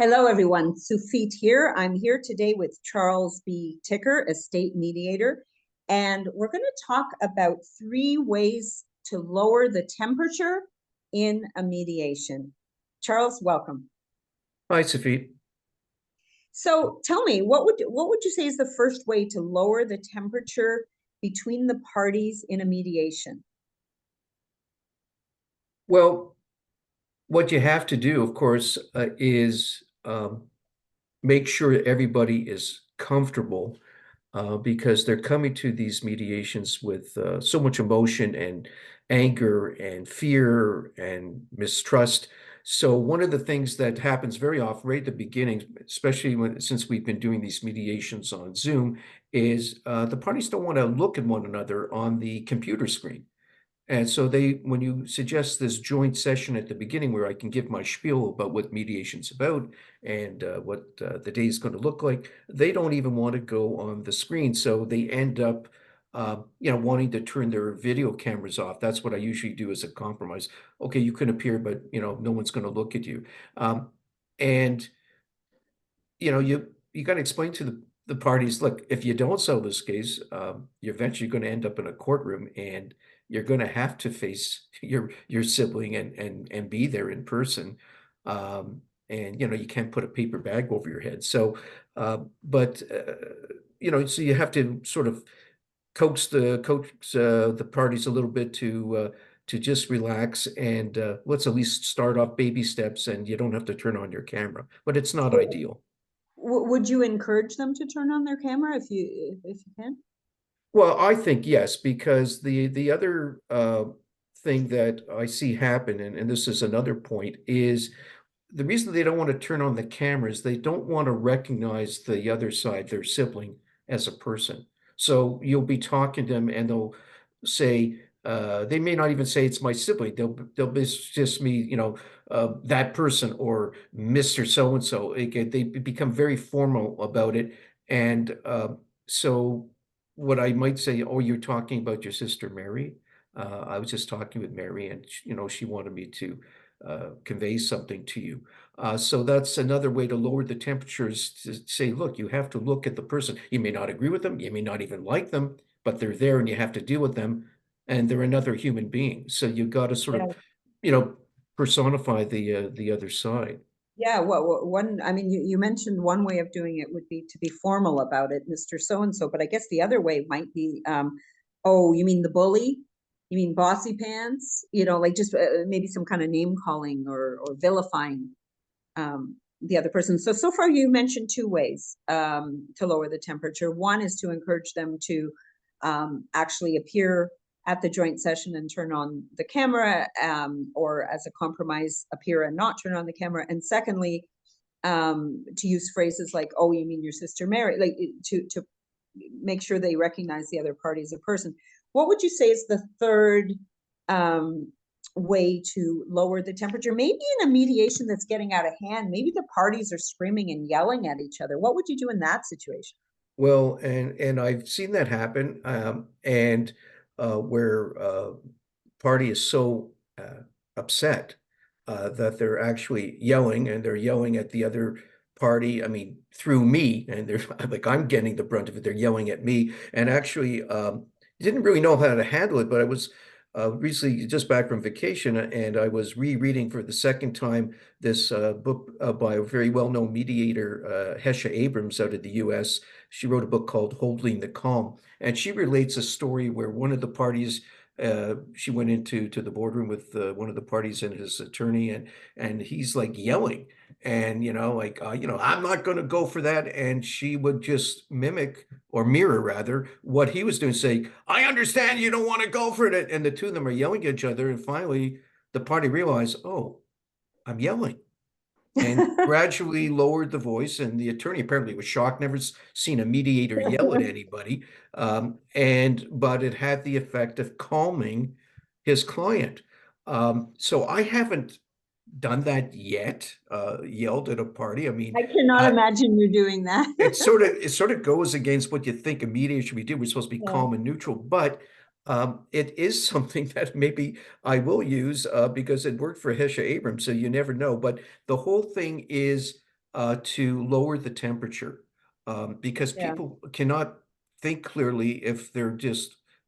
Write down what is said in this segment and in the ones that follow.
Hello, everyone. Sufit here. I'm here today with Charles B. Ticker, estate mediator, and we're going to talk about 3 ways to lower the temperature in a mediation. Charles, welcome. Hi, Sophie. So tell me, what would you say is the first way to lower the temperature between the parties in a mediation? Well, what you have to do, of course, is make sure everybody is comfortable because they're coming to these mediations with so much emotion and anger and fear and mistrust. So one of the things that happens very often right at the beginning, especially since we've been doing these mediations on Zoom, is the parties don't want to look at one another on the computer screen. And so when you suggest this joint session at the beginning where I can give my spiel about what mediation's about and what the day is going to look like, they don't even want to go on the screen. So they end up, wanting to turn their video cameras off. That's what I usually do as a compromise. Okay, you can appear, but no one's going to look at you. And you got to explain to the parties, look, if you don't sell this case, you're eventually going to end up in a courtroom and you're going to have to face your sibling and be there in person. And you can't put a paper bag over your head. So, so you have to sort of coax the parties a little bit to just relax and let's at least start off baby steps, and you don't have to turn on your camera, but it's not ideal. Would you encourage them to turn on their camera if you can? Well, I think yes, because the other thing that I see happen, and this is another point, is the reason they don't want to turn on the cameras, they don't want to recognize the other side, their sibling, as a person. So you'll be talking to them and they'll say, they may not even say it's my sibling. They'll be just me, that person or Mr. So and so. They become very formal about it, and so what I might say, oh, you're talking about your sister Mary. I was just talking with Mary, and she wanted me to convey something to you. So that's another way to lower the temperatures, to say, look, you have to look at the person. You may not agree with them, you may not even like them, but they're there and you have to deal with them, and they're another human being. So you got to sort of, Yeah. personify the other side. Yeah, one, I mean, you mentioned one way of doing it would be to be formal about it, Mr. So-and-so, but I guess the other way might be, oh, you mean the bully? You mean bossy pants? Like just maybe some kind of name calling or vilifying the other person. So far you mentioned 2 ways to lower the temperature. One is to encourage them to actually appear at the joint session and turn on the camera, or as a compromise, appear and not turn on the camera. And secondly, to use phrases like, oh, you mean your sister Mary, like to make sure they recognize the other party as a person. What would you say is the third way to lower the temperature? Maybe in a mediation that's getting out of hand, maybe the parties are screaming and yelling at each other. What would you do in that situation? Well, and I've seen that happen, and where party is so upset that they're actually yelling, and they're yelling at the other party. I mean, through me, and they're like, I'm getting the brunt of it. They're yelling at me, and actually didn't really know how to handle it. But I was recently just back from vacation, and I was rereading for the second time this book by a very well-known mediator, Hesha Abrams, out of the U.S. She wrote a book called Holding the Calm, and she relates a story where one of the parties, she went into the boardroom with one of the parties and his attorney, and he's like yelling, and like I'm not going to go for that, and she would just mimic or mirror rather what he was doing, say, I understand you don't want to go for it, and the two of them are yelling at each other, and finally the party realized, oh, I'm yelling, and gradually lowered the voice. And the attorney apparently was shocked, never seen a mediator yell at anybody. But it had the effect of calming his client. So I haven't done that yet, yelled at a party. I mean, I cannot imagine you doing that. it sort of goes against what you think a mediator should be doing. We're supposed to be Yeah. calm and neutral, but it is something that maybe I will use because it worked for Hesha Abrams, so you never know. But the whole thing is to lower the temperature, because Yeah. people cannot think clearly if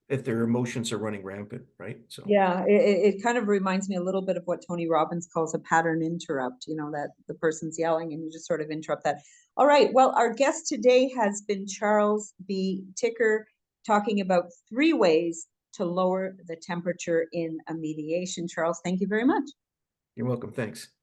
if their emotions are running rampant, right? So. Yeah, it kind of reminds me a little bit of what Tony Robbins calls a pattern interrupt, you know, that the person's yelling and you just sort of interrupt that. All right, well, our guest today has been Charles B. Ticker, talking about 3 ways to lower the temperature in a mediation. Charles, thank you very much. You're welcome. Thanks.